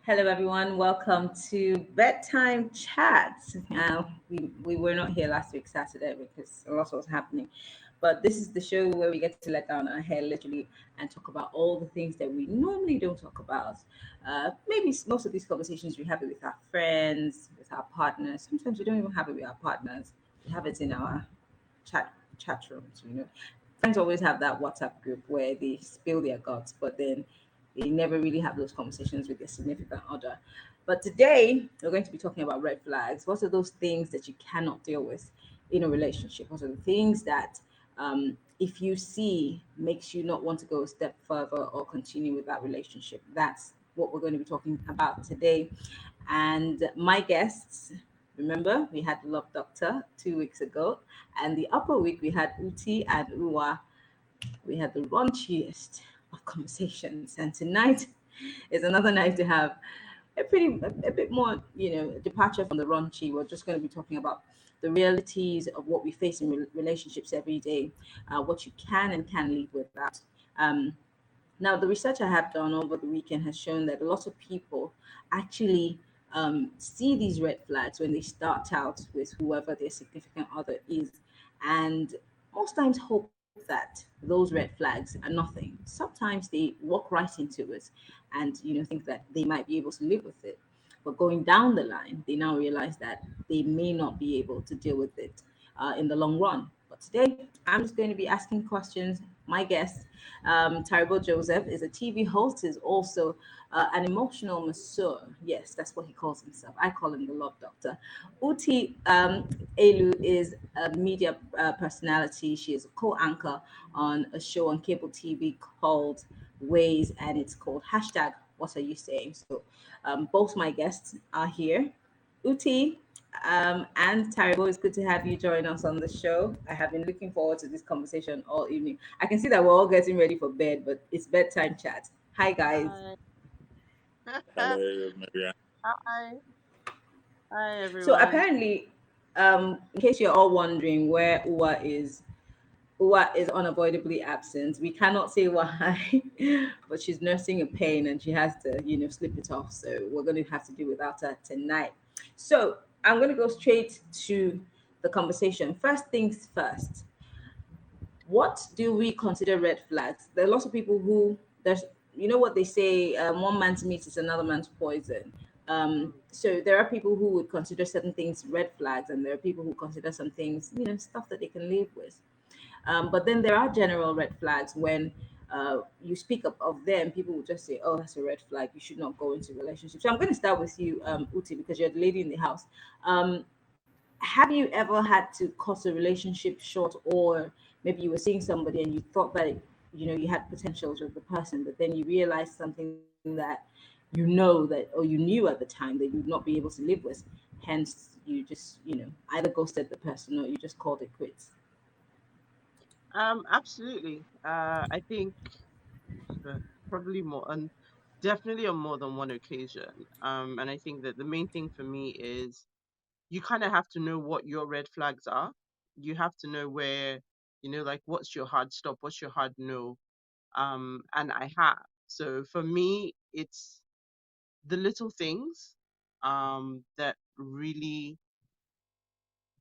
Hello, everyone. Welcome to Bedtime Chat. We were not here last week, Saturday, because a lot was happening. But this is the show where we get to let down our hair literally and talk about all the things that we normally don't talk about. Maybe most of these conversations we have it with our friends, with our partners. Sometimes we don't even have it with our partners. We have it in our chat rooms. Friends always have that WhatsApp group where they spill their guts, but then they never really have those conversations with their significant other. But today we're going to be talking about red flags. What are those things that you cannot deal with in a relationship? What are the things that if you see makes you not want to go a step further or continue with that relationship? That's what we're going to be talking about today. And my guests, remember, we had the Love Doctor 2 weeks ago, and the upper week we had Uti and Uwa. We had the raunchiest of conversations, and tonight is another night to have a bit more, departure from the raunchy. We're just going to be talking about the realities of what we face in relationships every day, what you can and can live without. Um, Now, the research I have done over the weekend has shown that a lot of people actually see these red flags when they start out with whoever their significant other is, and most times hope that those red flags are nothing. Sometimes they walk right into it and think that they might be able to live with it. But going down the line, they now realize that they may not be able to deal with it in the long run. But today, I'm just going to be asking questions. My guest, Taribo Joseph, is a TV host, is also an emotional masseur. Yes, that's what he calls himself. I call him the love doctor. Uti Elu is a media personality. She is a co-anchor on a show on cable TV called Ways, and it's called hashtag What Are You Saying? So both my guests are here. Uti and Taribo, it's good to have you join us on the show. I have been looking forward to this conversation all evening. I can see that we're all getting ready for bed, but it's bedtime chat. Hi, guys. Hi. Hello, Maria. Hi. Hi, So everyone. apparently, in case you're all wondering where Uwa is unavoidably absent. We cannot say why, but she's nursing a pain and she has to, slip it off. So we're going to have to do without her tonight. So I'm going to go straight to the conversation. First things first. What do we consider red flags? There are lots of people who there's what they say, one man's meat is another man's poison. Mm. So there are people who would consider certain things red flags, and there are people who consider some things, stuff that they can live with. But then there are general red flags when you speak of them, people will just say, oh, that's a red flag. You should not go into relationships. So I'm going to start with you, Uti, because you're the lady in the house. Have you ever had to cut a relationship short, or maybe you were seeing somebody and you thought that, you had potentials with the person, but then you realized something that that, or you knew at the time that you'd not be able to live with. Hence, you just, either ghosted the person or you just called it quits. Absolutely. I think uh, probably more, and definitely on more than one occasion. And I think that the main thing for me is you kind of have to know what your red flags are. You have to know where, like what's your hard stop, what's your hard no. And I have. So for me, it's the little things, that really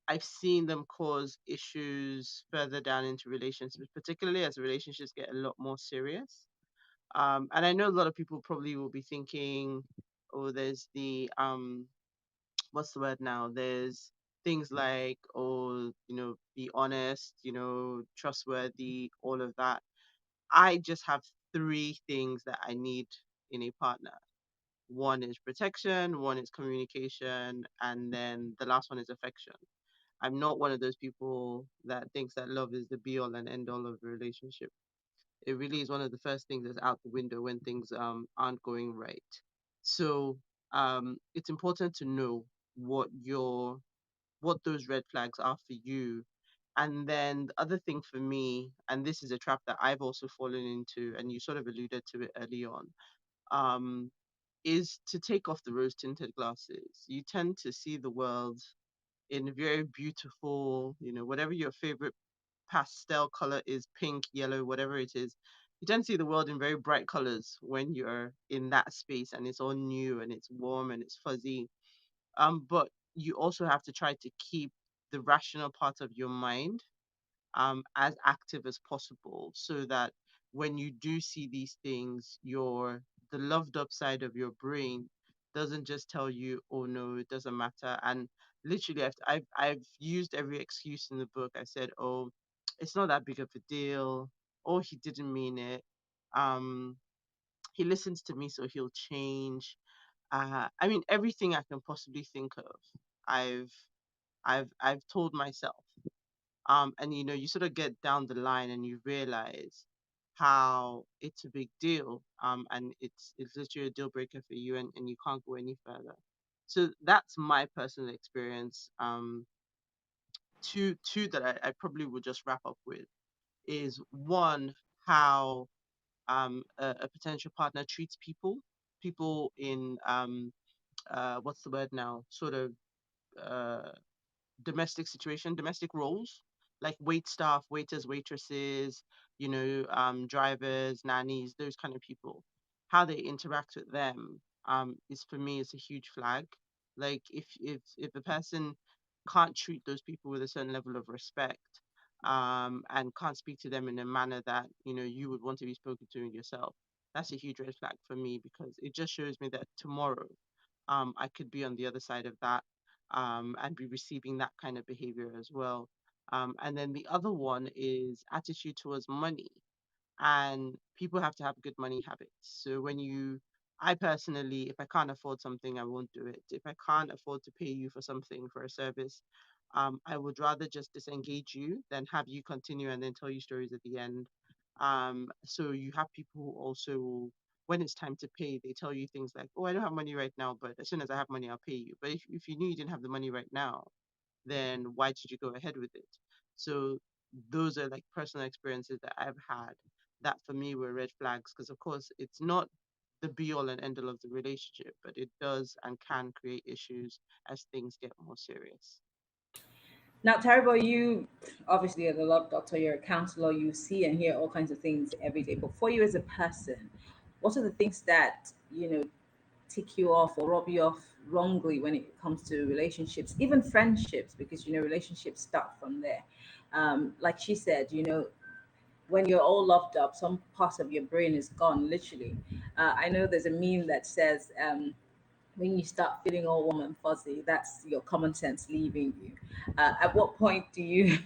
I've seen them cause issues further down into relationships, particularly as relationships get a lot more serious. And I know a lot of people probably will be thinking, oh, there's the what's the word now? There's things like, oh, be honest, trustworthy, all of that. I just have three things that I need in a partner. One is protection, one is communication, and then the last one is affection. I'm not one of those people that thinks that love is the be all and end all of a relationship. It really is one of the first things that's out the window when things aren't going right. So it's important to know what your what those red flags are for you. And then the other thing for me, and this is a trap that I've also fallen into, and you sort of alluded to it early on, um, is to take off the rose tinted glasses. You tend to see the world in very beautiful, whatever your favorite pastel color is, pink, yellow, whatever it is, you tend to see the world in very bright colors when you're in that space and it's all new and it's warm and it's fuzzy. But you also have to try to keep the rational part of your mind as active as possible so that when you do see these things, the loved up side of your brain doesn't just tell you, oh no, it doesn't matter. And literally, I've used every excuse in the book. I said, oh, it's not that big of a deal. Oh, he didn't mean it. Um, he listens to me, so he'll change. I mean, everything I can possibly think of, I've I've told myself. And you sort of get down the line and you realize how it's a big deal. And it's literally a deal breaker for you, and you can't go any further. So that's my personal experience. Two that I probably would just wrap up with is one, how a potential partner treats people in what's the word now, sort of uh domestic situation, domestic roles, like wait staff, waiters, waitresses, drivers, nannies, those kind of people. How they interact with them is, for me, is a huge flag. Like if a person can't treat those people with a certain level of respect, and can't speak to them in a manner that you would want to be spoken to yourself, that's a huge red flag for me, because it just shows me that tomorrow I could be on the other side of that, and be receiving that kind of behavior as well. And then the other one is attitude towards money, and people have to have good money habits. So I personally, if I can't afford something, I won't do it. If I can't afford to pay you for something, for a service, I would rather just disengage you than have you continue and then tell you stories at the end. So you have people who also, when it's time to pay, they tell you things like, "Oh, I don't have money right now, but as soon as I have money, I'll pay you." But if you knew you didn't have the money right now, then why did you go ahead with it? So those are like personal experiences that I've had that for me were red flags, because of course it's not the be all and end all of the relationship, but it does and can create issues as things get more serious. Now, Taribo, you obviously are the love doctor, you're a counselor, you see and hear all kinds of things every day. But for you as a person, what are the things that, tick you off or rub you off wrongly when it comes to relationships, even friendships, because, relationships start from there. Like she said, when you're all loved up, some part of your brain is gone, literally. I know there's a meme that says, when you start feeling all warm and fuzzy, that's your common sense leaving you. At what point do you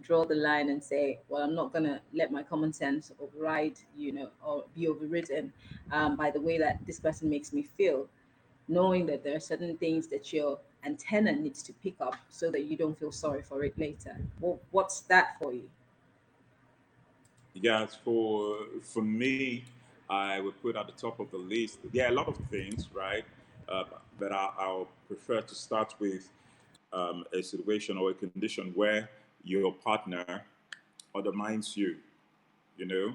draw the line and say, well, I'm not going to let my common sense override, or be overridden by the way that this person makes me feel, knowing that there are certain things that your antenna needs to pick up so that you don't feel sorry for it later? Well, what's that for you? Yes, for me, I would put at the top of the list. There are a lot of things, right? But I'll prefer to start with a situation or a condition where your partner undermines you. You know,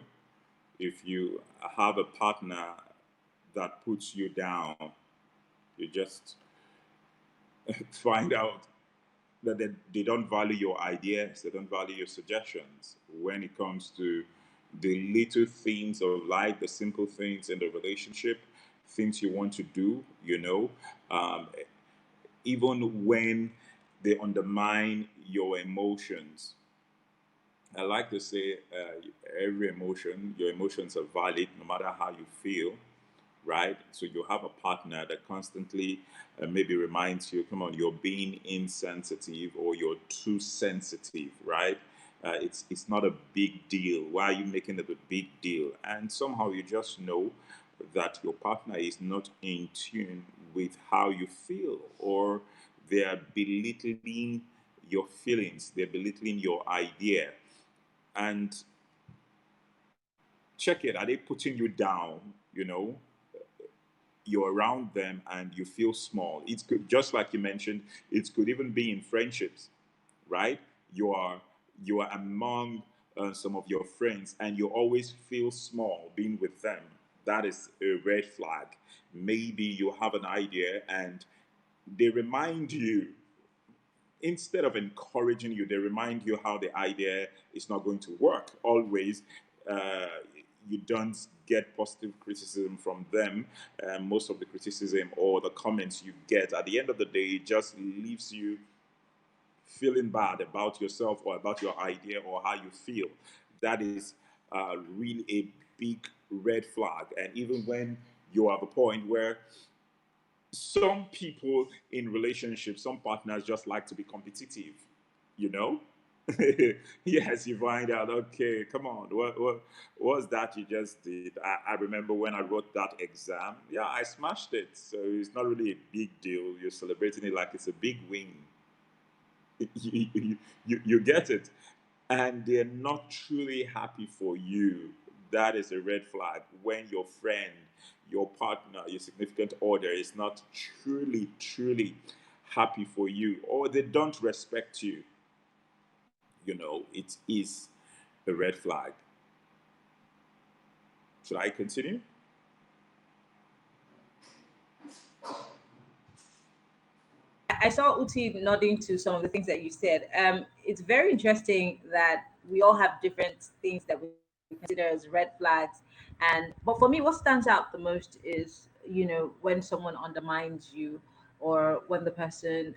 if you have a partner that puts you down, you just find out that they don't value your ideas, they don't value your suggestions when it comes to the little things of life, the simple things in the relationship, things you want to do, um, even when they undermine your emotions. I like to say every emotion, your emotions are valid no matter how you feel, right? So you have a partner that constantly maybe reminds you, come on, you're being insensitive or you're too sensitive, right? It's not a big deal. Why are you making it a big deal? And somehow you just know that your partner is not in tune with how you feel, or they're belittling your feelings, they're belittling your idea. And check it, are they putting you down? You know, you're around them and you feel small. It's good, just like you mentioned, it could even be in friendships, right? You are among some of your friends and you always feel small being with them. That is a red flag. Maybe you have an idea and they remind you, instead of encouraging you, they remind you how the idea is not going to work always. uh, you don't get positive criticism from them. Most of the criticism or the comments you get, at the end of the day, it just leaves you feeling bad about yourself or about your idea or how you feel. That is really a big red flag. And even when you are at the point where some people in relationships, some partners just like to be competitive, you know? Yes, you find out, okay, come on, what's that you just did? I remember when I wrote that exam, yeah, I smashed it. So it's not really a big deal. You're celebrating it like it's a big win. You get it. And they're not truly happy for you. That is a red flag. When your friend, your partner, your significant other is not truly happy for you, or they don't respect you, it is a red flag. Should I continue? I saw Uti nodding to some of the things that you said. It's very interesting that we all have different things that we consider as red flags. But for me, what stands out the most is, when someone undermines you, or when the person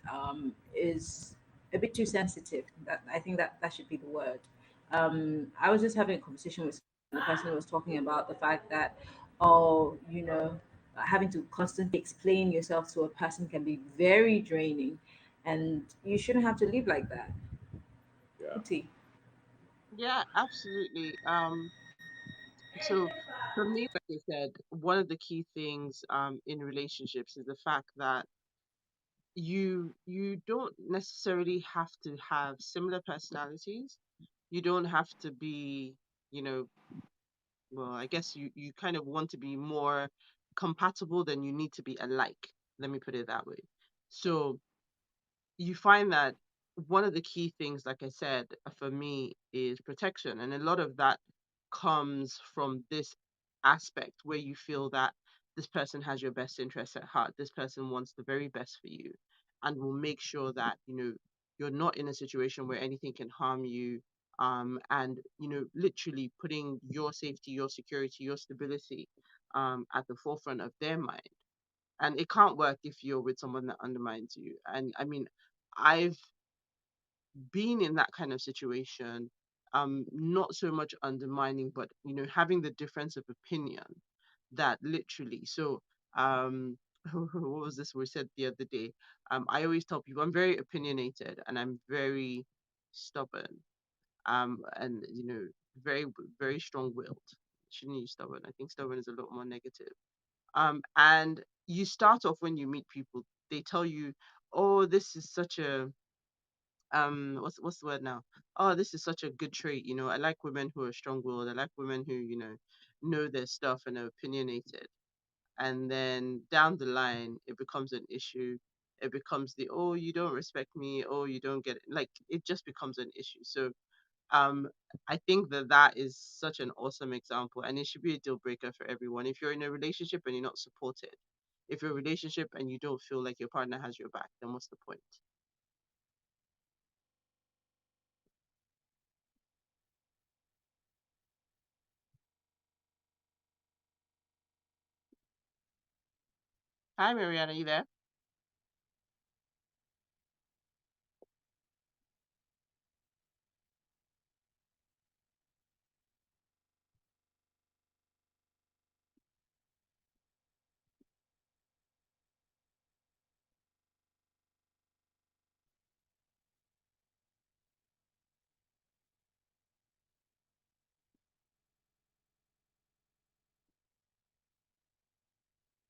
is a bit too sensitive. I think that should be the word. I was just having a conversation with someone. The person was talking about the fact that, oh, having to constantly explain yourself to a person can be very draining, and you shouldn't have to live like that. Yeah. Uti. Yeah, absolutely. So for me, like I said, one of the key things in relationships is the fact that you don't necessarily have to have similar personalities. You don't have to be, you know, well, I guess you kind of want to be more compatible than you need to be alike. Let me put it that way. So you find that one of the key things, like I said, for me is protection. And a lot of that comes from this aspect where you feel that this person has your best interest at heart. This person wants the very best for you and will make sure that, you're not in a situation where anything can harm you. And, literally putting your safety, your security, your stability at the forefront of their mind. And it can't work if you're with someone that undermines you. And I mean, I've been in that kind of situation, not so much undermining, but having the difference of opinion that literally. So, what was this we said the other day? I always tell people I'm very opinionated and I'm very stubborn, and very very strong-willed. Shouldn't use stubborn. I think stubborn is a lot more negative. And you start off when you meet people, they tell you, oh, this is such a what's the word now? Oh, this is such a good trait. I like women who are strong-willed. I like women who know their stuff and are opinionated. And then down the line it becomes an issue. It becomes the, oh, you don't respect me, oh, you don't get it. Like, it just becomes an issue. So um I think that that is such an awesome example, and it should be a deal breaker for everyone. If you're in a relationship and you're not supported, if you're in a relationship and you don't feel like your partner has your back, then what's the point? Hi, Mariana, you there?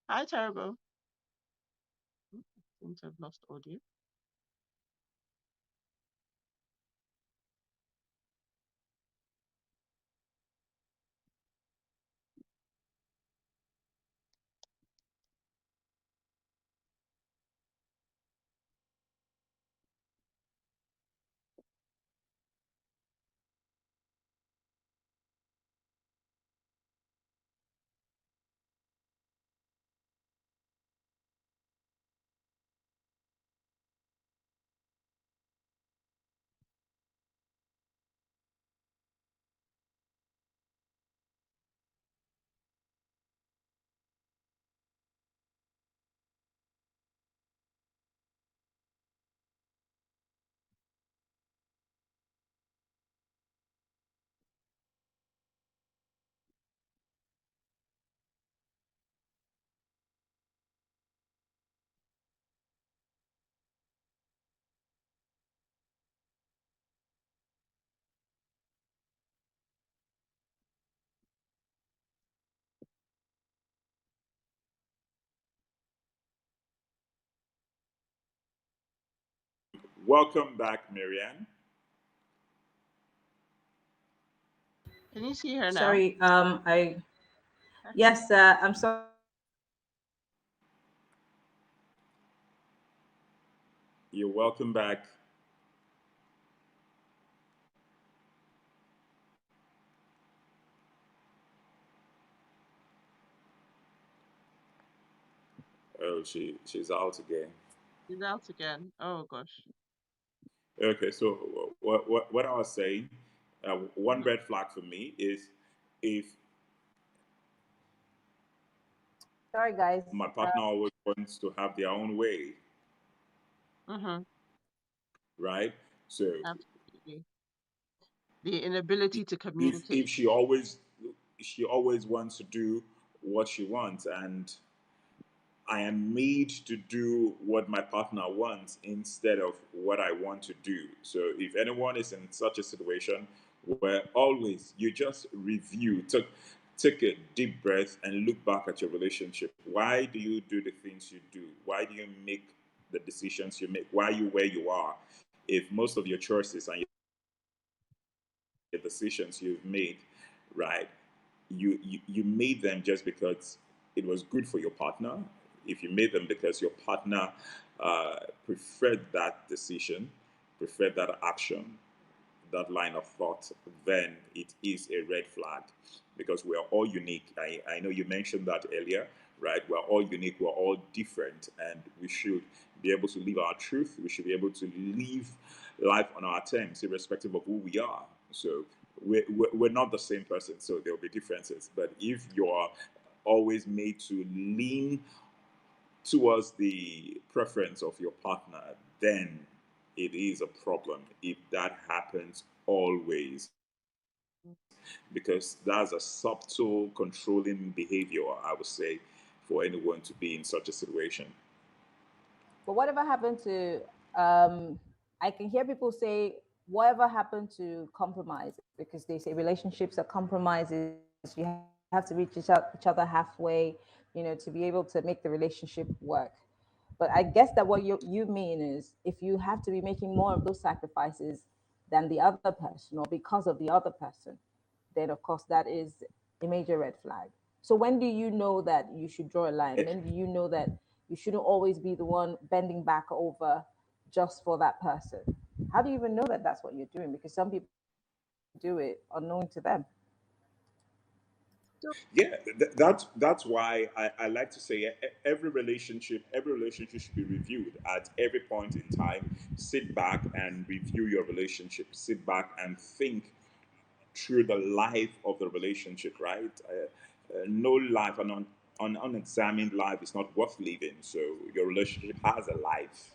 Hi, Terrible. Seems I've lost audio. Welcome back, Marianne. Can you see her now? Sorry, I yes, I'm sorry. I was having technical difficulties. You're welcome back. Oh, she's out again. She's out again. Oh gosh. Okay, so what I was saying, one Mhm. red flag for me is if Sorry, guys. my partner always wants to have their own way, Mhm. right? So Absolutely. The inability to if communicate. she always wants to do what she wants, and I am made to do what my partner wants instead of what I want to do. So if anyone is in such a situation where always you just review, take a deep breath and look back at your relationship. Why do you do the things you do? Why do you make the decisions you make? Why are you where you are? If most of your choices and your decisions you've made, right? You made them just because it was good for your partner. If you made them because your partner preferred that decision, preferred that action, that line of thought, then it is a red flag because we are all unique. I know you mentioned that earlier, right? We're all unique, we're all different, and we should be able to live our truth. We should be able to live life on our terms, irrespective of who we are. So we're not the same person, so there'll be differences. But if you're always made to lean towards the preference of your partner, then it is a problem if that happens always, because that's a subtle controlling behavior, I would say, for anyone to be in such a situation. But whatever happened to I can hear people say whatever happened to compromise because they say relationships are compromises. You have to reach each other halfway, to be able to make the relationship work. But I guess that what you mean is if you have to be making more of those sacrifices than the other person or because of the other person, then of course that is a major red flag. So when do you know that you should draw a line? When do you know that you shouldn't always be the one bending back over just for that person? How do you even know that that's what you're doing? Because some people do it unknowing to them. Yeah, that's why I like to say every relationship should be reviewed at every point in time. Sit back and review your relationship. Sit back and think through the life of the relationship, right? No life, an unexamined life is not worth living. So your relationship has a life,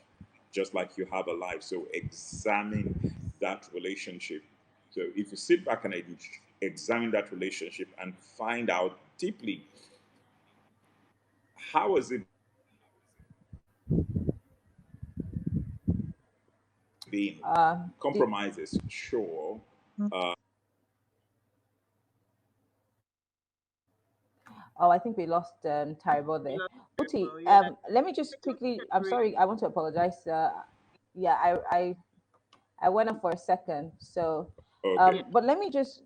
just like you have a life. So examine that relationship. So if you sit back and examine that relationship and find out deeply how has it been, Did, compromises, sure. oh, I think we lost Taribo We there. love it. Oti, Well, yeah. let me just It's okay, quickly. I'm Marie. sorry. I want to apologize. Yeah, I went up for a second. So, Yeah. Okay. but let me just.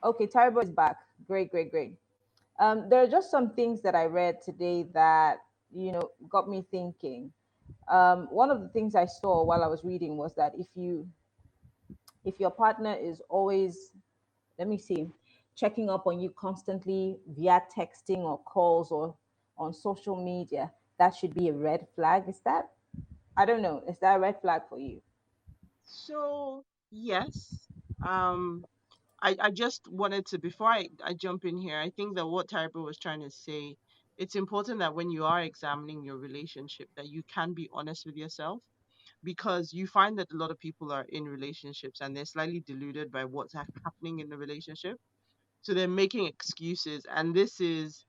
Okay, Taribo is back. Great, great, great. There are just some things that I read today that got me thinking. One of the things I saw while I was reading was that if your partner is always, let me see, checking up on you constantly via texting or calls or on social media, that should be a red flag. Is that, I don't know, is that a red flag for you? So yes. Um I just wanted to, before I jump in here, I think that what Taribo was trying to say, it's important that when you are examining your relationship, that you can be honest with yourself, because you find that a lot of people are in relationships and they're slightly deluded by what's happening in the relationship. So they're making excuses, and this is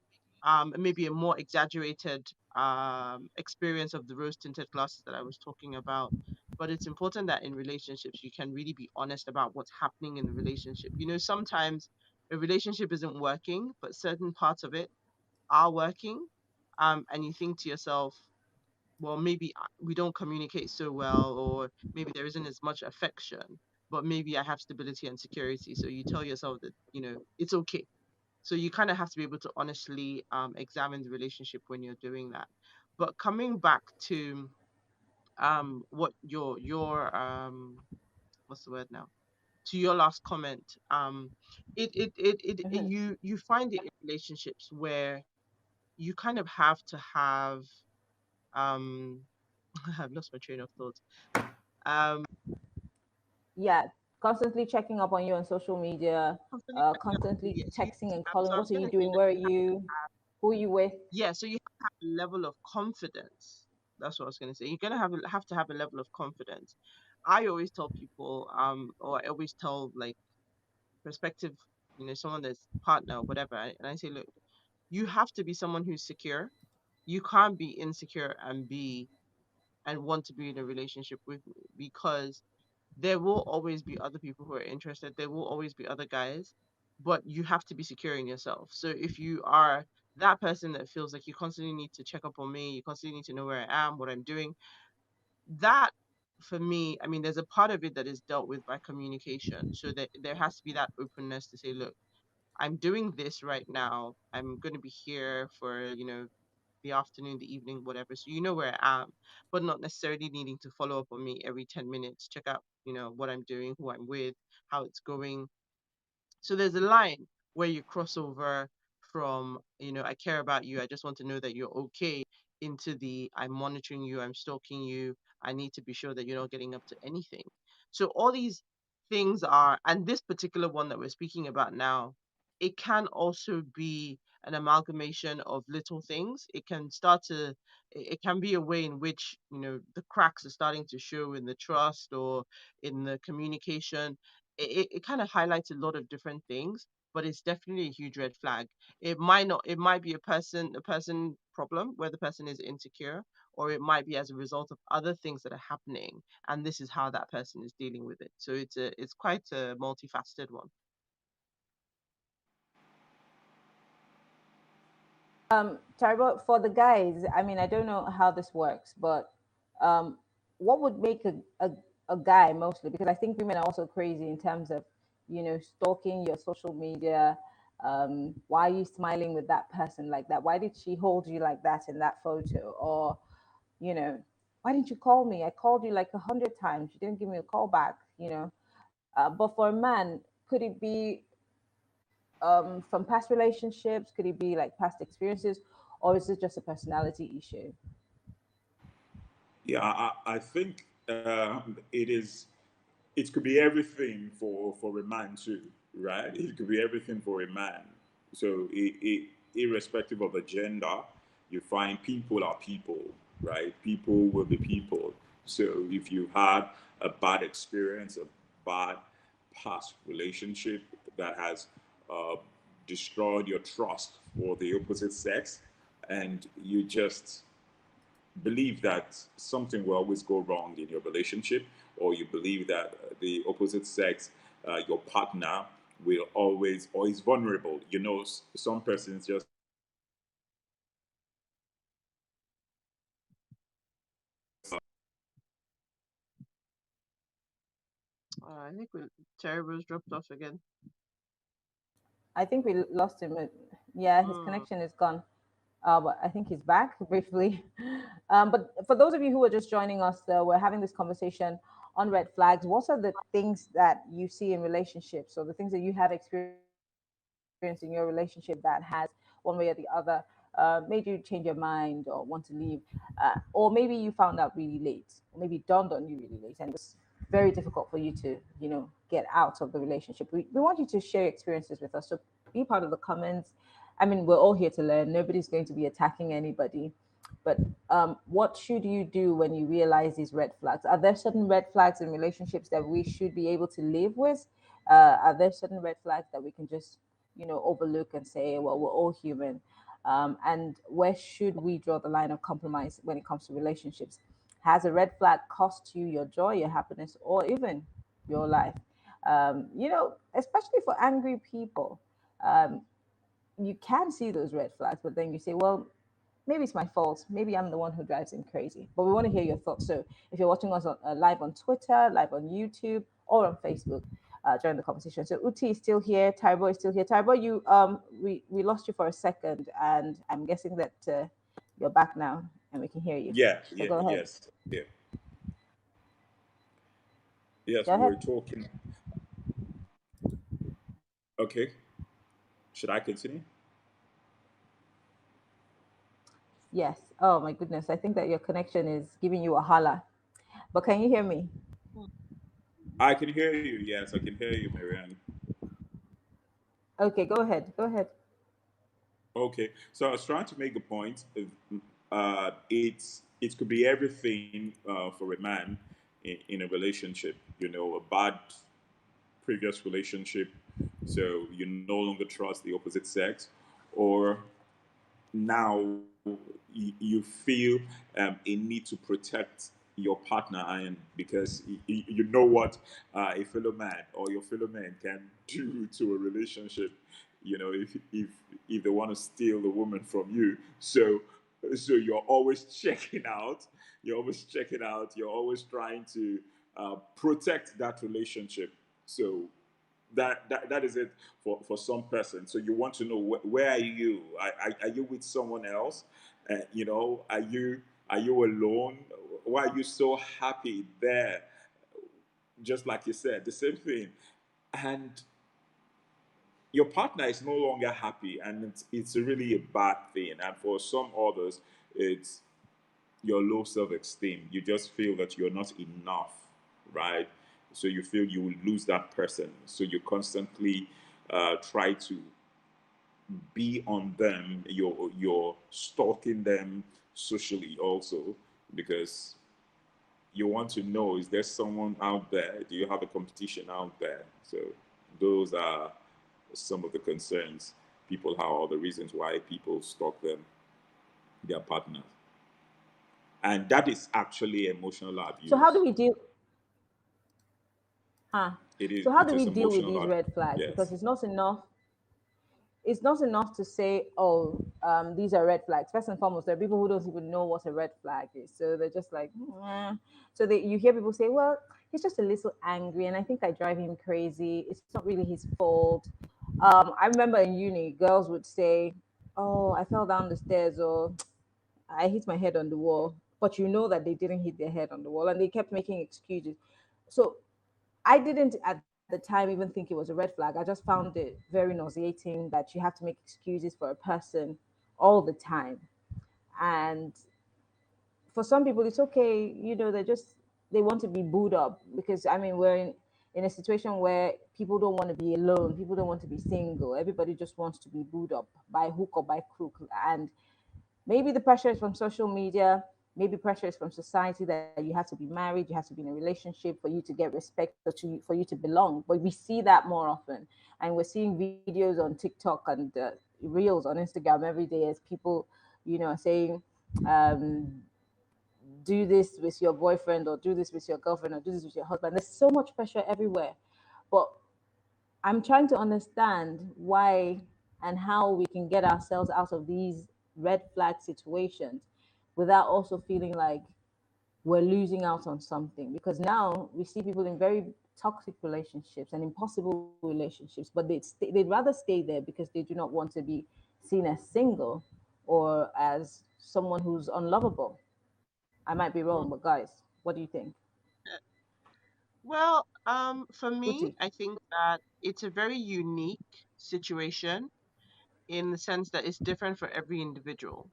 maybe a more exaggerated experience of the rose tinted glasses that I was talking about. But it's important that in relationships you can really be honest about what's happening in the relationship. Sometimes a relationship isn't working, but certain parts of it are working, and you think to yourself, well, maybe we don't communicate so well, or maybe there isn't as much affection, but maybe I have stability and security. So you tell yourself that, it's okay. So you kind of have to be able to honestly examine the relationship when you're doing that. But coming back to what your what's the word now? To your last comment, Hmm. you find it in relationships where you kind of have to have um I've lost my train of thought. Um, Yeah, constantly checking up on you on social media, constantly checking up on constantly you. Yeah, so you have texting to and have. So calling. I What was are you gonna say doing? that Where are you have to you? have. Who are you with? Yeah, so you have to have a level of confidence. That's what I was gonna say. You're gonna have to have a level of confidence. I always tell people, or I always tell like prospective, someone that's partner or whatever, and I say, look, you have to be someone who's secure. You can't be insecure and want to be in a relationship with me, because there will always be other people who are interested. There will always be other guys, but you have to be secure in yourself. So if you are that person that feels like you constantly need to check up on me, you constantly need to know where I am, what I'm doing, that for me, I mean, there's a part of it that is dealt with by communication. So that there has to be that openness to say, look, I'm doing this right now. I'm going to be here for, the afternoon, the evening, whatever. So you know where I am, but not necessarily needing to follow up on me every 10 minutes, check out, what I'm doing, who I'm with, how it's going. So there's a line where you cross over from, I care about you, I just want to know that you're okay, into the I'm monitoring you, I'm stalking you, I need to be sure that you're not getting up to anything. So all these things are, and this particular one that we're speaking about now, it can also be an amalgamation of little things. It can start to, it can be a way in which, the cracks are starting to show in the trust or in the communication. It kind of highlights a lot of different things, but it's definitely a huge red flag. It might not, it might be a person problem where the person is insecure, or it might be as a result of other things that are happening, and this is how that person is dealing with it. So it's quite a multifaceted one. Taribo, for the guys, I mean, I don't know how this works, but um, what would make a guy mostly? Because I think women are also crazy in terms of, stalking your social media. Why are you smiling with that person like that? Why did she hold you like that in that photo? Or, you know, why didn't you call me? I called you like 100 times. You didn't give me a call back, But for a man, could it be from past relationships? Could it be like past experiences, or is it just a personality issue? Yeah, I think it is. It could be everything for a man too, right? It could be everything for a man. So, irrespective of the gender, you find people are people, right? People will be people. So, if you had a bad experience, a bad past relationship that has uh, destroyed your trust for the opposite sex, and you just believe that something will always go wrong in your relationship, or you believe that the opposite sex, your partner, will always or is vulnerable. Some persons just I think Terry was dropped off again. I think we lost him. Yeah, his Mm. connection is gone. But I think he's back briefly. But for those of you who are just joining us, we're having this conversation on red flags. What are the things that you see in relationships, or the things that you have experienced in your relationship that has, one way or the other, made you change your mind or want to leave? Or maybe you found out really late, or maybe it dawned on you really late, and it was very difficult for you to, get out of the relationship. We want you to share your experiences with us. So be part of the comments. I mean, we're all here to learn. Nobody's going to be attacking anybody. But what should you do when you realize these red flags? Are there certain red flags in relationships that we should be able to live with? Are there certain red flags that we can just, overlook and say, well, we're all human? And where should we draw the line of compromise when it comes to relationships? Has a red flag cost you your joy, your happiness, or even your life? Especially for angry people, um, you can see those red flags, but then you say, well, maybe it's my fault. Maybe I'm the one who drives him crazy. But we want to hear your thoughts. So if you're watching us live on Twitter, live on YouTube, or on Facebook, join the conversation. So Uti is still here. Taibo is still here. Taibo, you we lost you for a second, and I'm guessing that you're back now and we can hear you. Yeah, So yeah, go ahead. yes, yeah, yes. Go We ahead. were talking. Okay, should I continue? Yes. Oh my goodness. I think that your connection is giving you a holla. But can you hear me? I can hear you. Yes, I can hear you, Marianne. Okay, go ahead. Go ahead. Okay, so I was trying to make a point. It could be everything for a man in a relationship. You know, a bad previous relationship, so you no longer trust the opposite sex, or now you feel a need to protect your partner, and because you know what a fellow man or your fellow man can do to a relationship, you know, if they want to steal the woman from you. So you're always checking out, you're always trying to protect that relationship. So that is it for some person. So you want to know where are you? Are you with someone else? You know, are you alone? Why are you so happy there? Just like you said, the same thing. And your partner is no longer happy, and it's really a bad thing. And for some others, it's your low self-esteem. You just feel that you're not enough, right? So you feel you will lose that person. So you constantly try to be on them. You're stalking them socially also, because you want to know, is there someone out there? Do you have a competition out there? So those are some of the concerns people have, or the reasons why people stalk their partners. And that is actually emotional So how do abuse. we deal huh? So how It do is we deal with emotional these abuse. red flags? Yes. Because it's not enough to say, oh, these are red flags. First and foremost, there are people who don't even know what a red flag is, so they're just like, so you hear people say, well, he's just a little angry, and I think I drive him crazy. It's not really his fault. I remember in uni, girls would say, oh, I fell down the stairs, or I hit my head on the wall. But you know that they didn't hit their head on the wall, and they kept making excuses. So I didn't at the time even think it was a red flag. I just found it very nauseating that you have to make excuses for a person all the time. And for some people, it's okay. They want to be booed up, because I mean, we're in a situation where people don't want to be alone. People don't want to be single. Everybody just wants to be booed up by hook or by crook. And maybe the pressure is from social media, maybe pressure is from society that you have to be married, you have to be in a relationship for you to get respect, or for you to belong. But we see that more often. And we're seeing videos on TikTok and reels on Instagram every day as people, saying, um, do this with your boyfriend, or do this with your girlfriend, or do this with your husband. There's so much pressure everywhere. But I'm trying to understand why and how we can get ourselves out of these red flag situations without also feeling like we're losing out on something. Because now we see people in very toxic relationships and impossible relationships, but they'd rather stay there because they do not want to be seen as single or as someone who's unlovable. I might be wrong, but Mm. guys, what do you think? Well, for Uti. me, I think that it's a very unique situation in the sense that it's different for every individual.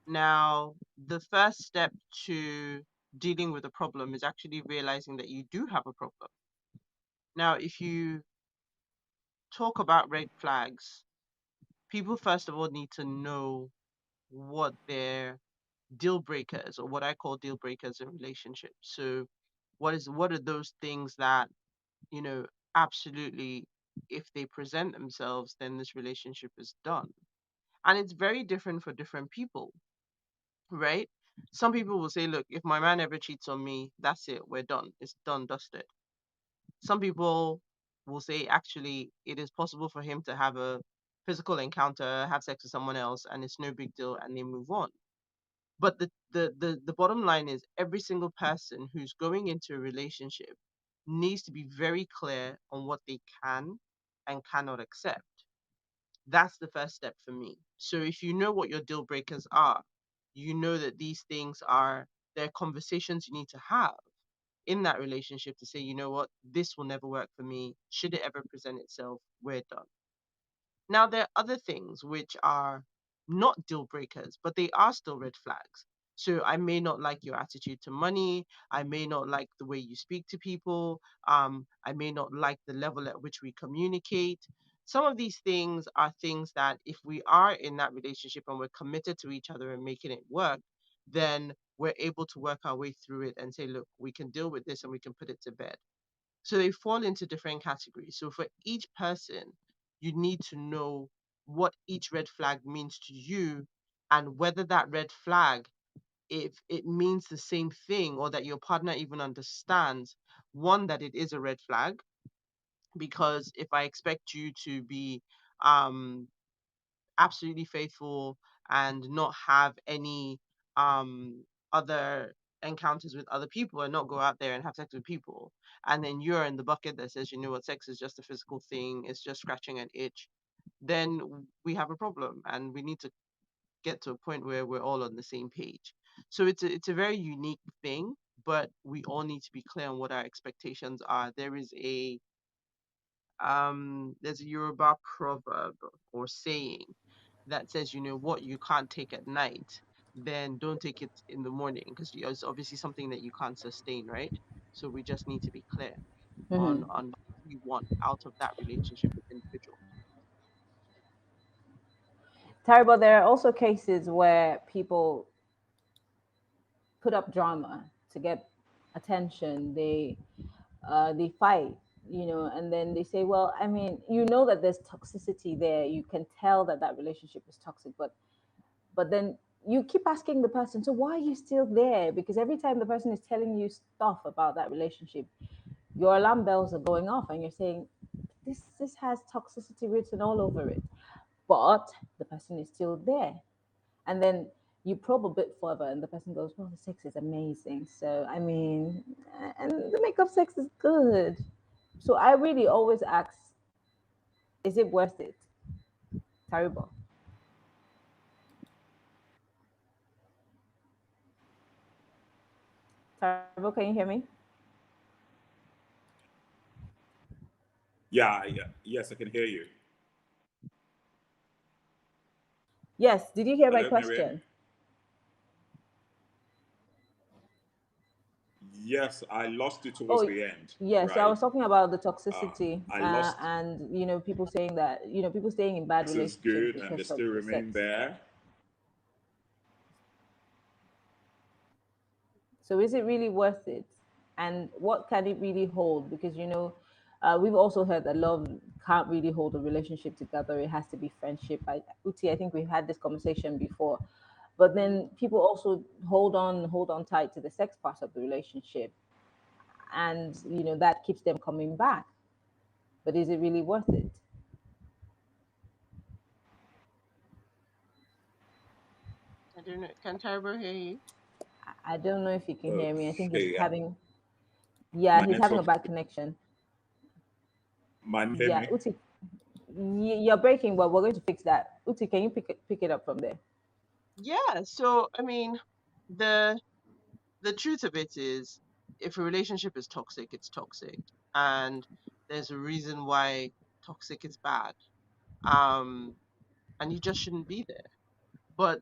Now, the first step to dealing with a problem is actually realizing that you do have a problem. Now, if you talk about red flags, people first of all need to know what their deal breakers, or what I call deal breakers in relationships. So, what are those things that, you know, absolutely, if they present themselves, then this relationship is done. And it's very different for different people, right? Some people will say, look, if my man ever cheats on me, that's it, we're done. It's done, dusted. Some people will say, actually, it is possible for him to have a physical encounter, have sex with someone else, and it's no big deal, and they move on. But the bottom line is every single person who's going into a relationship needs to be very clear on what they can and cannot accept. That's the first step for me. So if you know what your deal breakers are, you know that these things are, they're conversations you need to have in that relationship to say, you know what, this will never work for me. Should it ever present itself, we're done. Now, there are other things which are not deal breakers, but they are still red flags. So I may not like your attitude to money. I may not like the way you speak to people. I may not like the level at which we communicate. Some of these things are things that if we are in that relationship and we're committed to each other and making it work, then we're able to work our way through it and say, look, we can deal with this and we can put it to bed. So they fall into different categories. So for each person, you need to know what each red flag means to you and whether that red flag, if it means the same thing or that your partner even understands, one, that it is a red flag. Because if I expect you to be um absolutely faithful and not have any other encounters with other people and not go out there and have sex with people, and then you're in the bucket that says, you know what, sex is just a physical thing, it's just scratching an itch, then we have a problem and we need to get to a point where we're all on the same page. So it's a very unique thing, but we all need to be clear on what our expectations are. There's a Yoruba proverb or saying that says, you know, what you can't take at night, then don't take it in the morning because it's obviously something that you can't sustain, right? So we just need to be clear Hmm. on what we want out of that relationship with individual. Terrible. There are also cases where people put up drama to get attention. They fight, and then they say, well, I mean, that there's toxicity there. You can tell that that relationship is toxic, but then you keep asking the person, so why are you still there? Because every time the person is telling you stuff about that relationship, your alarm bells are going off, and you're saying, this has toxicity written all over it, but the person is still there. And then you probe a bit further, and the person goes, well, the sex is amazing, so I mean, and the makeup sex is good. So I really always ask, is it worth it? Terrible. Terrible, can you hear me? Yeah, yeah, yes, I can hear you. Yes, did you hear my Hello, Miriam. question? Yes, I lost you towards Oh, the end, yeah. So I right? was talking about the Uh, toxicity, I lost and people saying that people staying in bad sex is relationships good and they because of still the remain sex. there. So is it really worth it? And what can it really hold? Because we've also heard that love can't really hold a relationship together. It has to be friendship. Uti, I think we've had this conversation before. But then people also hold on tight to the sex part of the relationship, and that keeps them coming back. But is it really worth it? I don't know. Can Tyrber hear you? I don't know if you can hear me. I think he's Okay, having, yeah, my he's having a network, bad connection. hear Yeah, me? Uti, you're breaking, but we're going to fix that. Uti, can you pick it up from there? Yeah. So I mean, the the truth of it is, if a relationship is toxic, it's toxic, and there's a reason why toxic is bad. Um, and you just shouldn't be there. But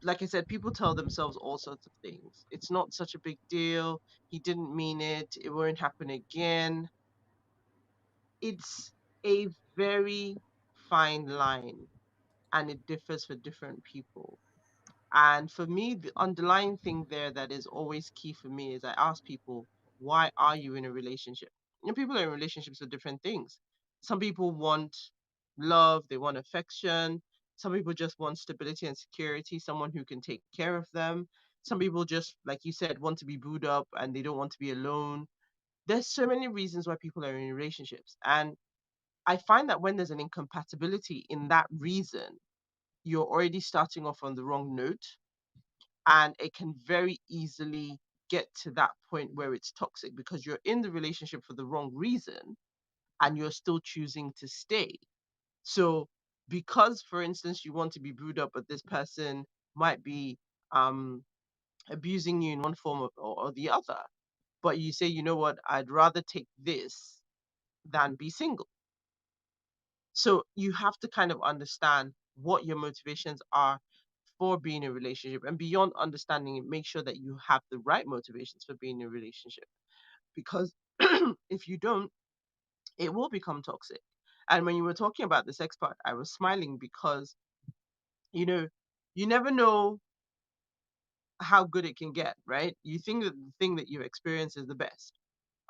like I said, people tell themselves all sorts of things. It's not such a big deal. He didn't mean it. It won't happen again. It's a very fine line and it differs for different people. And for me, the underlying thing there that is always key for me is I ask people, why are you in a relationship? And people are in relationships for different things. Some people want love, they want affection. Some people just want stability and security, someone who can take care of them. Some people just, like you said, want to be booed up and they don't want to be alone. There's so many reasons why people are in relationships. And I find that when there's an incompatibility in that reason, you're already starting off on the wrong note And it can very easily get to that point where it's toxic because you're in the relationship for the wrong reason and you're still choosing to stay. So, because, for instance, you want to be brewed up, but this person might be um, abusing you in one form or the other, but you say, you know what, I'd rather take this than be single. So, you have to kind of understand what your motivations are for being in a relationship, and beyond understanding it, make sure that you have the right motivations for being in a relationship. Because if you don't, it will become toxic. And when you were talking about the sex part, I was smiling because, you know, you never know how good it can get, right? You think that the thing that you experience is the best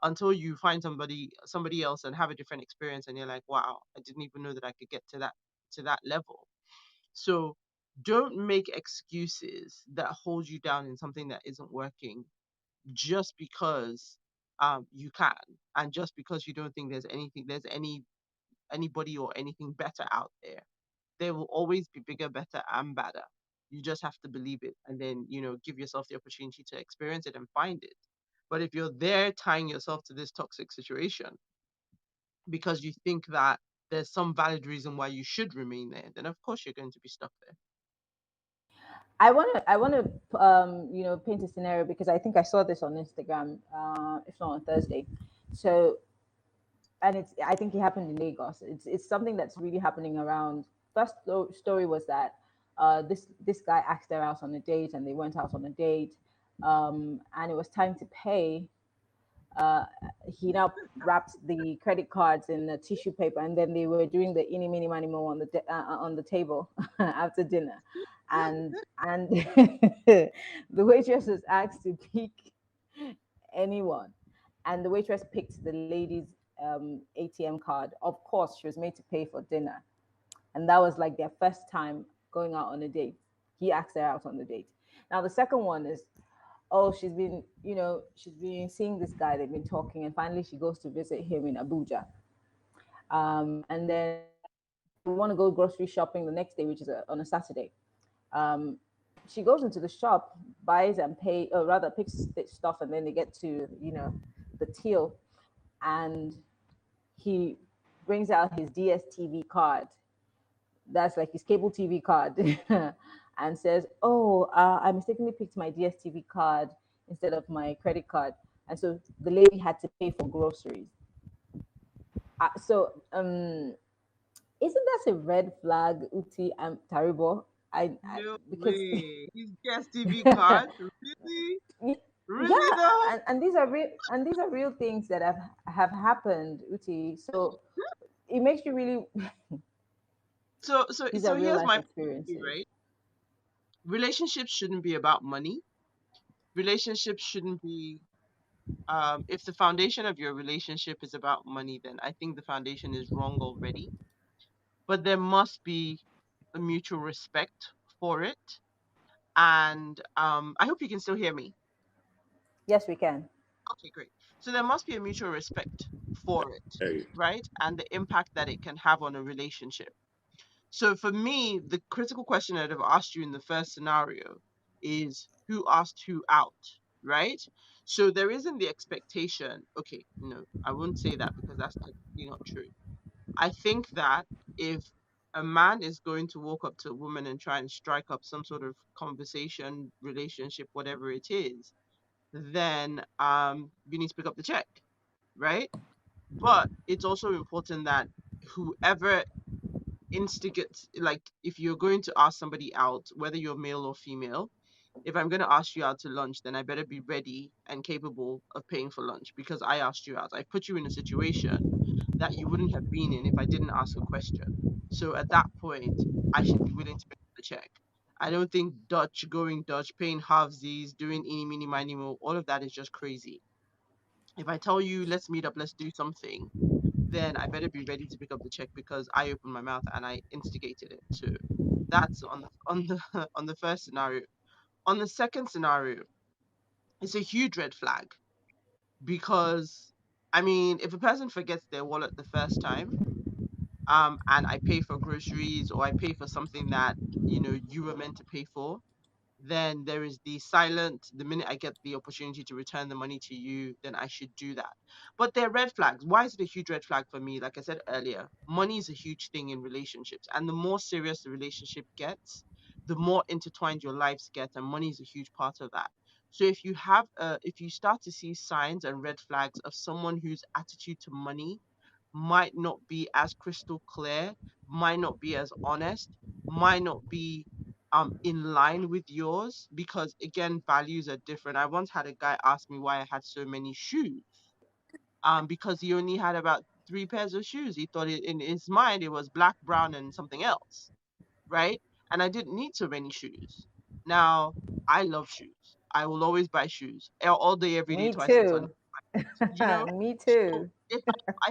until you find somebody else and have a different experience, and you're like, wow, I didn't even know that I could get to that level. So don't make excuses that hold you down in something that isn't working just because you can, and just because you don't think there's anybody or anything better out there. There will always be bigger, better, and better. You just have to believe it, and then give yourself the opportunity to experience it and find it. But if you're there tying yourself to this toxic situation because you think that there's some valid reason why you should remain there, then of course you're going to be stuck there. I want to paint a scenario because I think I saw this on Instagram, if not on Thursday. So, and I think it happened in Lagos. It's something that's really happening around. Story was that this guy asked her out on a date, and they went out on a date, and it was time to pay. uh, he now wrapped the credit cards in the tissue paper, and then they were doing the any mini money mo on the table after dinner, and the waitress was asked to pick anyone, and the waitress picked the lady's ATM card. Of course, she was made to pay for dinner, and that was like their first time going out on a date. He asked her out on the date. Now the second one is, oh, she's been seeing this guy, they've been talking, and finally she goes to visit him in Abuja. And then they want to go grocery shopping the next day, which is on a Saturday. um, she goes into the shop, buys and pay, or rather picks stuff, and then they get to the till, and he brings out his DSTV card. That's like his cable TV card, and says, "Oh, I mistakenly picked my DSTV card instead of my credit card," and so the lady had to pay for groceries. So, isn't that a red flag, Uti and Taribo? No Because way. His guest TV card? Really? Really yeah, though? and these are real things that have happened, Uti. So it makes you really. These are So real here's life my point of view, experiences. right? Relationships shouldn't be about money. Relationships shouldn't be if the foundation of your relationship is about money, then I think the foundation is wrong already. But there must be a mutual respect for it. And I hope you can still hear me. Yes, we can. Okay, great. So there must be a mutual respect for it, Hey, right? And the impact that it can have on a relationship. So for me, the critical question I'd have asked you in the first scenario is who asked who out, right? So there isn't the expectation. Okay, no, I wouldn't say that because that's technically not true. I think that if a man is going to walk up to a woman and try and strike up some sort of conversation, relationship, whatever it is, then you need to pick up the check, right? But it's also important that whoever instigates, like if you're going to ask somebody out, whether you're male or female, if I'm going to ask you out to lunch, then I better be ready and capable of paying for lunch because I asked you out. I put you in a situation that you wouldn't have been in if I didn't ask a question. So at that point, I should be willing to pay the check. I don't think Dutch, paying halvesies, doing eeny, meeny, miny, mo, all of that is just crazy. If I tell you, let's meet up, let's do something, then I better be ready to pick up the check because I opened my mouth and I instigated it. So that's on the on the first scenario. On the second scenario, it's a huge red flag because I mean, if a person forgets their wallet the first time, and I pay for groceries or I pay for something that you were meant to pay for, Then there is the silent, the minute I get the opportunity to return the money to you, then I should do that. But they're red flags. Why is it a huge red flag for me? Like I said earlier, money is a huge thing in relationships. And the more serious the relationship gets, the more intertwined your lives get. And money is a huge part of that. So if you start to see signs and red flags of someone whose attitude to money might not be as crystal clear, might not be as honest, might not be in line with yours, because again, values are different. I once had a guy ask me why I had so many shoes. Because he only had about 3 pairs of shoes. He thought in his mind it was black, brown, and something else, right? And I didn't need so many shoes. Now, I love shoes. I will always buy shoes all day, every day, Me twice on Sunday. too. You know, Me so too. if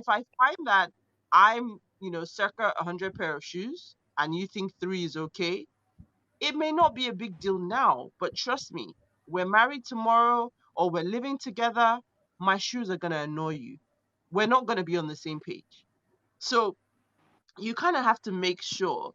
I find that I'm, circa 100 pair of shoes, and you think three is okay, it may not be a big deal now, but trust me, we're married tomorrow or we're living together, my shoes are gonna annoy you. We're not gonna be on the same page. So you kind of have to make sure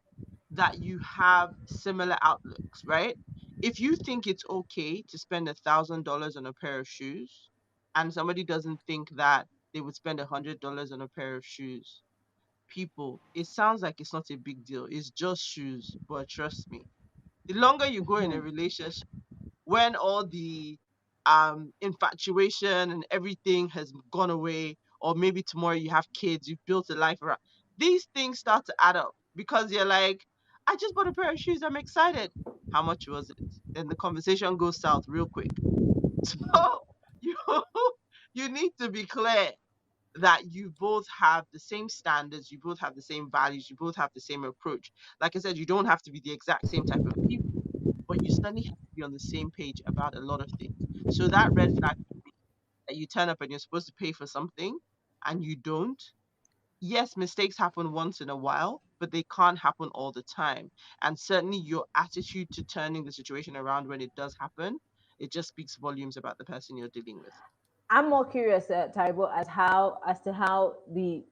that you have similar outlooks, right? If you think it's okay to spend $1,000 on a pair of shoes, and somebody doesn't think that they would spend $100 on a pair of shoes, people, it sounds like it's not a big deal. It's just shoes, but trust me, the longer you go in a relationship, when all the infatuation and everything has gone away, or maybe tomorrow you have kids, you've built a life around, these things start to add up, because you're like, I just bought a pair of shoes, I'm excited. How much was it? Then the conversation goes south real quick. So you you need to be clear that you both have the same standards, you both have the same values, you both have the same approach. Like I said, you don't have to be the exact same type of people, but you suddenly have to be on the same page about a lot of things. So that red flag, that you turn up and you're supposed to pay for something and you don't. Yes, mistakes happen once in a while, but they can't happen all the time. And certainly your attitude to turning the situation around when it does happen, it just speaks volumes about the person you're dealing with. I'm more curious, Taribo, as to how the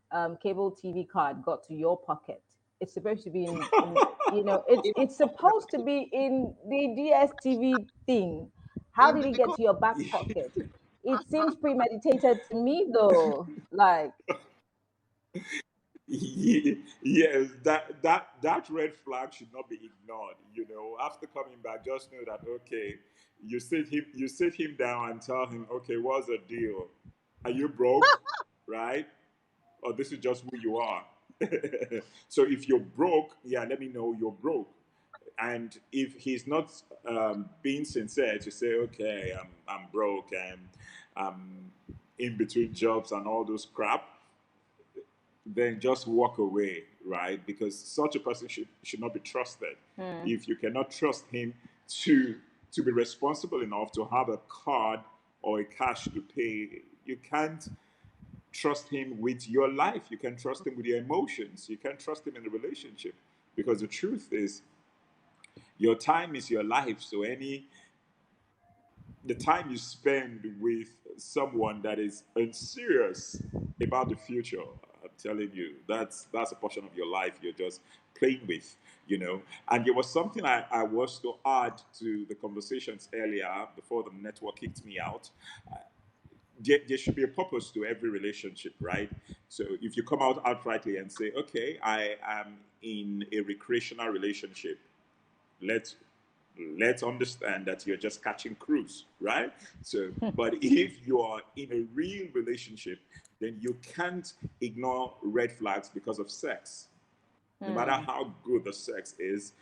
cable TV card got to your pocket. It's supposed to be in It, it's supposed to be in the DSTV thing. How in did the, it get because to your back pocket? It seems premeditated to me, though. Like, Yes, that red flag should not be ignored. After coming back, just know that okay, you sit him down and tell him, okay, what's the deal? Are you broke, right? Or this is just who you are. So if you're broke, yeah, let me know you're broke. And if he's not being sincere to say, okay, I'm broke and I'm in between jobs and all those crap, then just walk away, right? Because such a person should not be trusted. If you cannot trust him to to be responsible enough to have a card or a cash to pay, you can't trust him with your life. You can trust him with your emotions. You can trust him in a relationship. Because the truth is, your time is your life. So the time you spend with someone that is unserious about the future, I'm telling you, that's a portion of your life you're just playing with. And there was something I was to add to the conversations earlier before the network kicked me out. There should be a purpose to every relationship, right? So if you come out outrightly and say, okay, I am in a recreational relationship, let's let's understand that you're just catching cruise, right? So, but if you are in a real relationship, then you can't ignore red flags because of sex. No matter how good the sex is,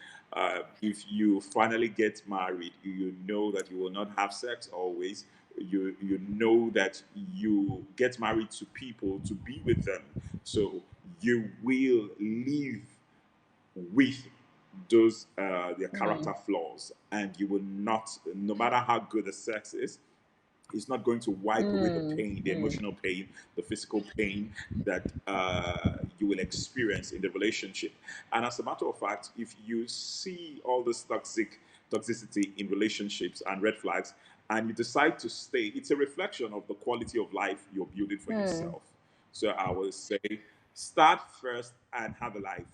if you finally get married, you know that you will not have sex always. You know that you get married to people to be with them, so you will live with those their character flaws, and you will not, no matter how good the sex is, it's not going to wipe away the pain, the emotional pain, the physical pain that you will experience in the relationship. And as a matter of fact, if you see all this toxicity in relationships and red flags, and you decide to stay, it's a reflection of the quality of life you're building for yourself. So I will say, start first and have a life.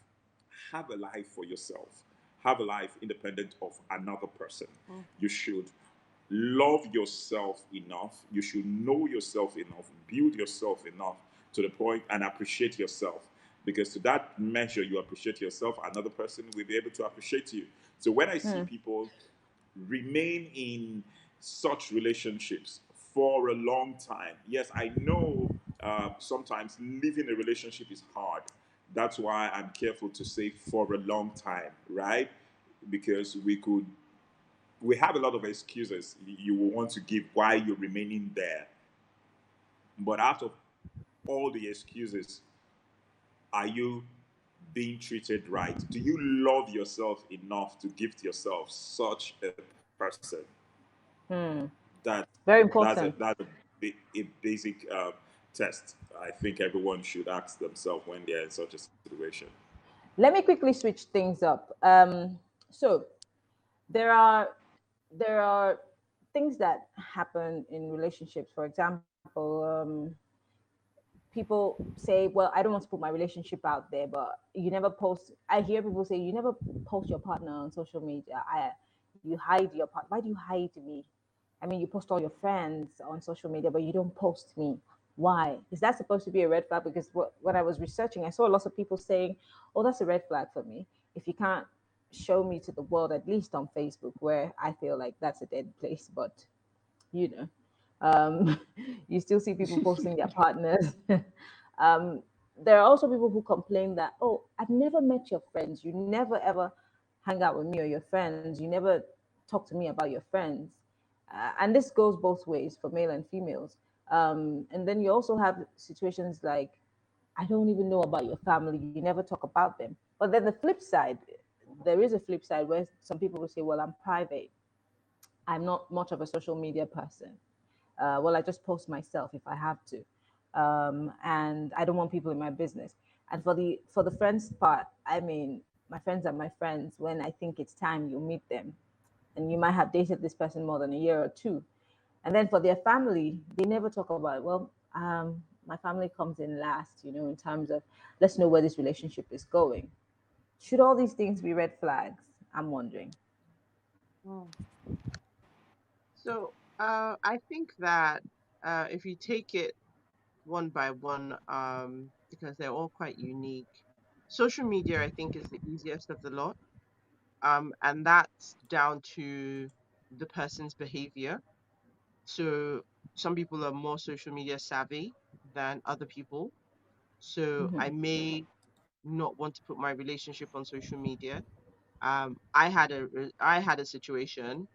Have a life for yourself. have a life independent of another person. Mm. You should love yourself enough. You should know yourself enough, build yourself enough to the point and appreciate yourself. Because to that measure, you appreciate yourself, another person will be able to appreciate you. So when I see people remain in such relationships for a long time, yes, I know sometimes leaving a relationship is hard. That's why I'm careful to say for a long time, right? Because we have a lot of excuses you will want to give why you're remaining there. But out of all the excuses, are you being treated right? Do you love yourself enough to gift yourself such a person? That Very that's important. a basic test I think everyone should ask themselves when they're in such a situation. Let me quickly switch things up. So there are there are things that happen in relationships. For example, people say, "Well, I don't want to put my relationship out there," but you never post. I hear people say, "You never post your partner on social media. You hide your partner. Why do you hide me? I mean, you post all your friends on social media, but you don't post me. Why? Is that supposed to be a red flag?" Because when I was researching, I saw lots of people saying, "Oh, that's a red flag for me. If you can't show me to the world, at least on Facebook, where I feel like that's a dead place." But you know, you still see people posting their partners. um, there are also people who complain that, "Oh, I've never met your friends. You never ever hang out with me or your friends. You never talk to me about your friends." And this goes both ways for male and females. And then you also have situations like, "I don't even know about your family. You never talk about them." But then the flip side, there is a flip side where some people will say, "Well, I'm private. I'm not much of a social media person. Well, I just post myself if I have to, and I don't want people in my business." And for the friends part, I mean, my friends are my friends. When I think it's time, you meet them, and you might have dated this person more than a year or two. And then for their family, they never talk about it. Well, my family comes in last, in terms of let's know where this relationship is going. Should all these things be red flags? I'm wondering. Mm. So I think that if you take it one by one, because they're all quite unique, social media I think is the easiest of the lot, and that's down to the person's behavior. So some people are more social media savvy than other people. So I may not want to put my relationship on social media. I had a situation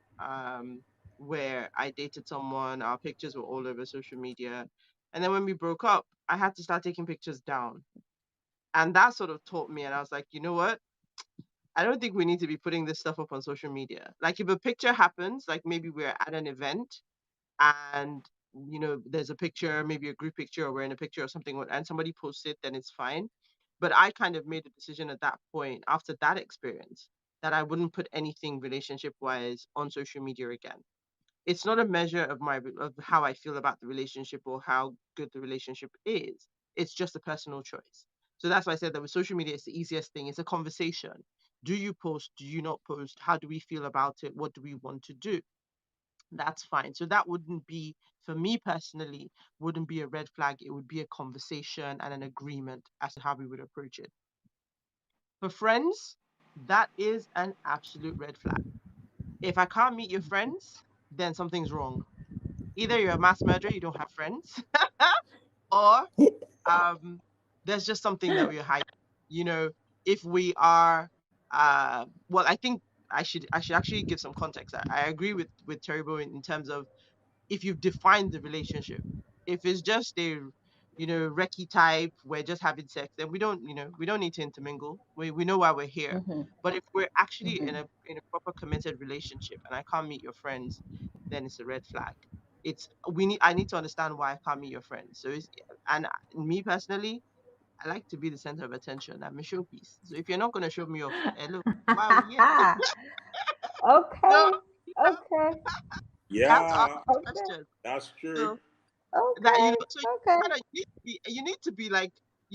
where I dated someone. Our pictures were all over social media, and then when we broke up, I had to start taking pictures down, and that sort of taught me. And I was like, you know what? I don't think we need to be putting this stuff up on social media. Like if a picture happens, like maybe we're at an event and there's a picture, maybe a group picture or we're in a picture or something, and somebody posts it, then it's fine. But I kind of made a decision at that point after that experience that I wouldn't put anything relationship wise on social media again. It's not a measure of of how I feel about the relationship or how good the relationship is. It's just a personal choice. So that's why I said that with social media it's the easiest thing. It's a conversation. Do you post? Do you not post? How do we feel about it? What do we want to do? That's fine. So that wouldn't be, for me personally, wouldn't be a red flag. It would be a conversation and an agreement as to how we would approach it. For friends, that is an absolute red flag. If I can't meet your friends, then something's wrong. Either you're a mass murderer, you don't have friends, or um, there's just something that we're hiding. You know, if we are, well, I think I should actually give some context. I agree with Terrible in terms of if you've defined the relationship. If it's just a, recce type, we're just having sex, then we don't need to intermingle. We know why we're here. But if we're actually in a proper committed relationship and I can't meet your friends, then it's a red flag. It's we need I need to understand why I can't meet your friends. So and me personally, I like to be the center of attention. I'm a showpiece. So if you're not gonna show me off, hello, why are we here? So Okay. you know, Okay. you have to ask Yeah, these Okay. questions. that's true. So that Okay. so Okay. you need to be like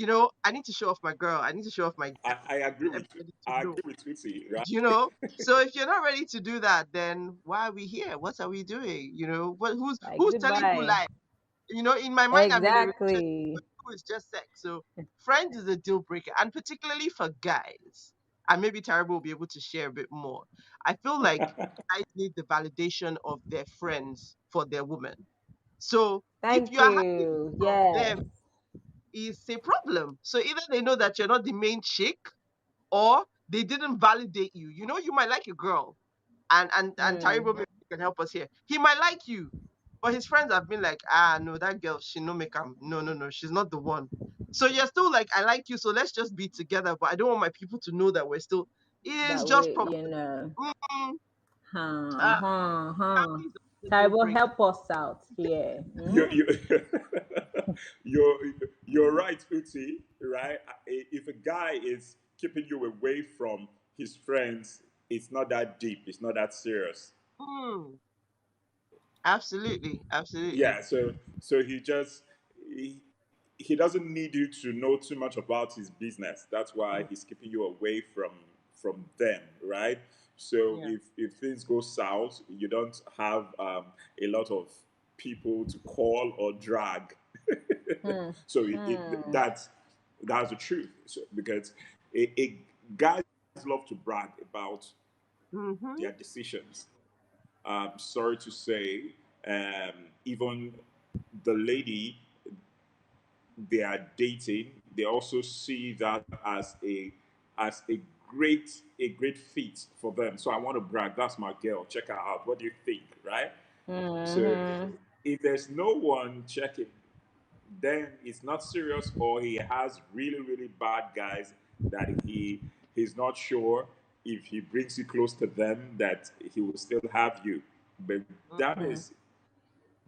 I need to show off my girl. I need to show off my guy. I agree with Everybody to I know. agree with Tuti, right? So if you're not ready to do that, then why are we here? What are we doing? What Like who's telling who goodbye. lies? In my mind, I'm in a relationship. Exactly. It's just sex. So friends is a deal breaker, and particularly for guys. And maybe Taribo will be able to share a bit more. I feel like guys need the validation of their friends for their woman. So if Thank you are hiding you. from Yes. them, it's a problem. So either they know that you're not the main chick, or they didn't validate you. You might like a girl, and Taribo Mm, maybe can help us here. He might like you, but his friends have been like, no, that girl, she no make him. No, no, no, she's not the one. So you're still like, I like you, so let's just be together. But I don't want my people to know that we're still. It is that just way, problem. huh, Uh, huh, huh. Families are the deal Taiwo, breaker. help us out here. You you're you're right, Uti. Right? If a guy is keeping you away from his friends, it's not that deep. It's not that serious. Mm, absolutely, absolutely. Yeah. So he doesn't need you to know too much about his business. That's why Mm, he's keeping you away from them. Right. So yeah, if things go south, you don't have a lot of people to call or drag. Hmm. So Hmm. that's the truth. So, because guys love to brag about their mm-hmm, decisions. Sorry to say, even the lady they are dating, they also see that as a great fit for them. So I want to brag. That's my girl. Check her out. What do you think? Right. So Mm-hmm. if there's no one checking, then it's not serious, or he has really bad guys that he's not sure if he brings you close to them that he will still have you. But that mm-hmm, is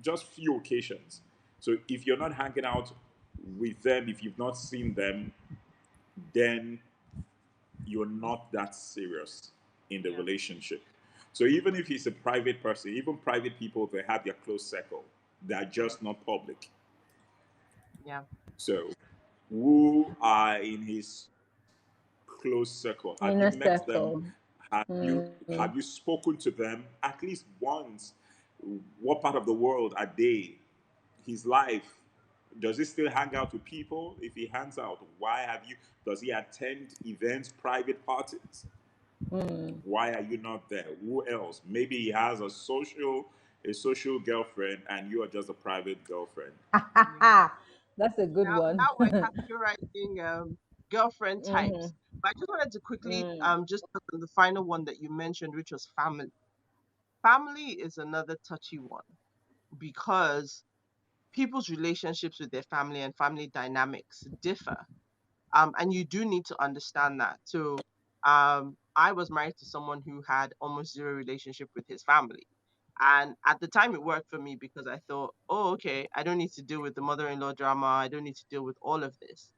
just few occasions. So if you're not hanging out with them, if you've not seen them, then you're not that serious in the yeah, relationship. So even if he's a private person, even private people, they have their close circle. They're yeah, just not public. yeah, So who are in his close circle? Have you Inner met them? circle. Have you spoken to them at least once? What part of the world are they? His life. Does he still hang out with people? If he hangs out, why have you? Does he attend events, private parties? Mm. Why are you not there? Who else? Maybe he has a social girlfriend, and you are just a private girlfriend. yeah. That's a good one. Now we're categorizing girlfriend Mm-hmm. types. But I just wanted to quickly Mm. just touch on the final one that you mentioned, which was family. Family is another touchy one because people's relationships with their family and family dynamics differ. And you do need to understand that. So I was married to someone who had almost zero relationship with his family. And at the time, it worked for me because I thought, oh, okay, I don't need to deal with the mother in law drama. I don't need to deal with all of this.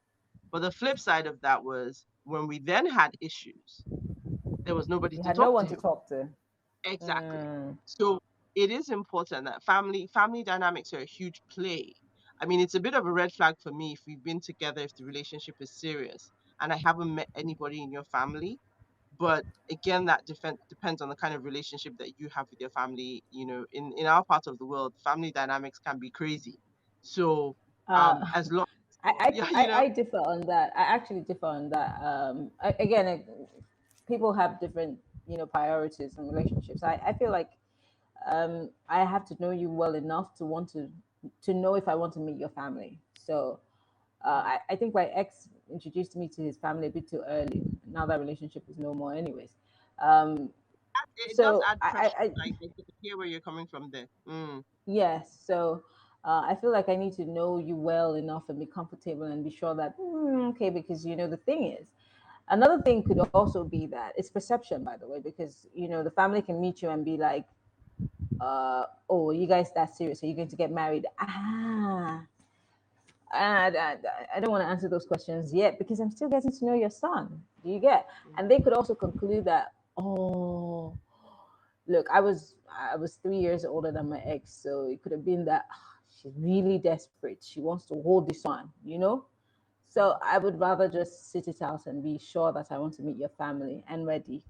But the flip side of that was when we then had issues, there was nobody You to had no talk to one to him. talk to. Exactly. Mm. So it is important that family dynamics are a huge play. I mean, it's a bit of a red flag for me if we've been together, if the relationship is serious, and I haven't met anybody in your family. But again, that depends on the kind of relationship that you have with your family. In our part of the world, family dynamics can be crazy. So Uh, as long I, yeah, I, I differ on that. I actually differ on that. Again, people have different, priorities and relationships. I feel like I have to know you well enough to want to know if I want to meet your family. So I think my ex introduced me to his family a bit too early. Now that relationship is no more, anyways. Um, it does so add pressure. I can hear where you're coming from there. yes, so I feel like I need to know you well enough and be comfortable and be sure that okay, because the thing is, another thing could also be that it's perception, by the way, because the family can meet you and be like, oh, you guys that serious? Are you going to get married? I don't want to answer those questions yet because I'm still getting to know your son. Do you get? And they could also conclude that, oh, look, I was 3 years older than my ex, so it could have been that she's really desperate. She wants to hold this one. So I would rather just sit it out and be sure that I want to meet your family and ready,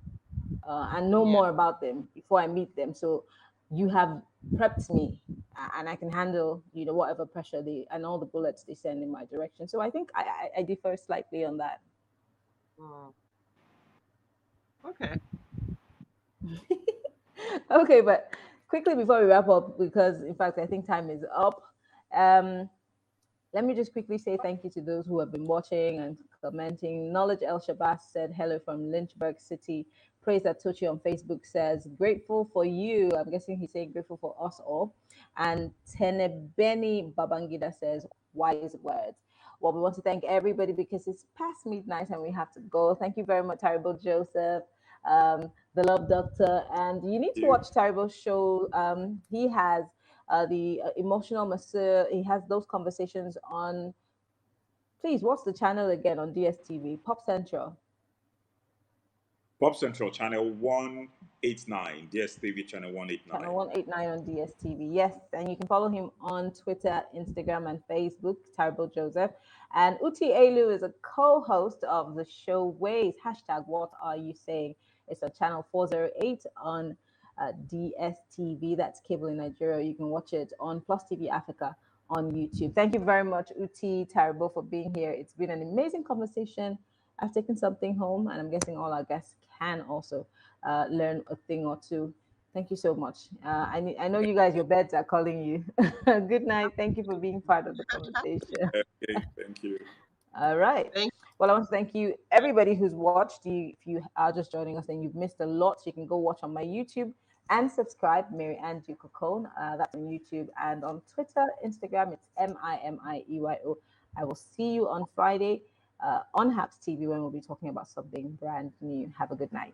and know Yeah. more about them before I meet them. So you have prepped me, and I can handle, whatever pressure they and all the bullets they send in my direction. So I think I differ slightly on that. Mm, okay. Okay, but quickly before we wrap up, because in fact I think time is up. Um, Let me just quickly say thank you to those who have been watching and commenting. Knowledge El Shabazz said hello from Lynchburg City. Praise Atochi on Facebook says grateful for you. I'm guessing he's saying grateful for us all. And Tenebeni Babangida says wise words. Well, we want to thank everybody because it's past midnight and we have to go. Thank you very much, Terrible Joseph, the Love Doctor, and you need to You. watch Terrible's show. He has the emotional masseur. He has those conversations on. Please, what's the channel again on DSTV? Pop Central. Pop Central Channel 189, DSTV Channel Channel 189. 189 on DSTV. Yes, and you can follow him on Twitter, Instagram, and Facebook, Terrible Joseph. And Uti Elu is a co host of the show Ways. Hashtag What Are You Saying? It's on Channel 408 on DSTV. That's cable in Nigeria. You can watch it on Plus TV Africa on YouTube. Thank you very much, Uti Terrible, for being here. It's been an amazing conversation. I've taken something home, and I'm guessing all our guests can also learn a thing or two. Thank you so much. I know you guys, your beds are calling you. Good night. Thank you for being part of the conversation. Okay, thank you. All right. Thank Well, I want to thank you, everybody who's watched. If you are just joining us and you've missed a lot, you can go watch on my YouTube and subscribe, Mary Ann Ducocone. That's on YouTube and on Twitter, Instagram. It's MIMIEYO. I will see you on Friday on Haps TV when we'll be talking about something brand new. Have a good night.